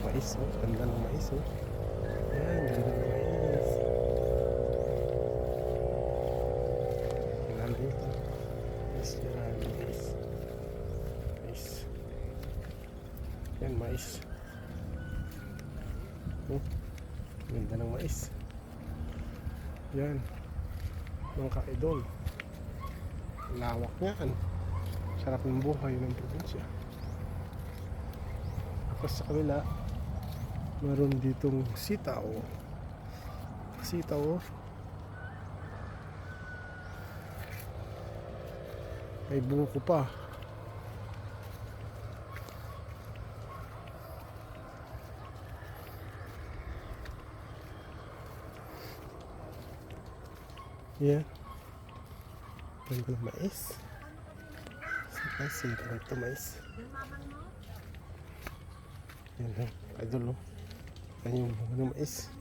Mais, oh. Ganda ng mais, oh. Yan, ganda ng mais. Ganda ito. Mais yan, mais. Mais. Yan, mais. Oh, ganda ng mais. Yan. Mga ka-idol. Lawak niyan. Sarap ng buhay ng probinsya. Tapos sa kabila, meron ditong sitaw. Sitaw, oh. May buko pa. Yan. Ganda ng mais. Sita na ito mais. Yan lang. Idol, oh. Yan yung mga mais.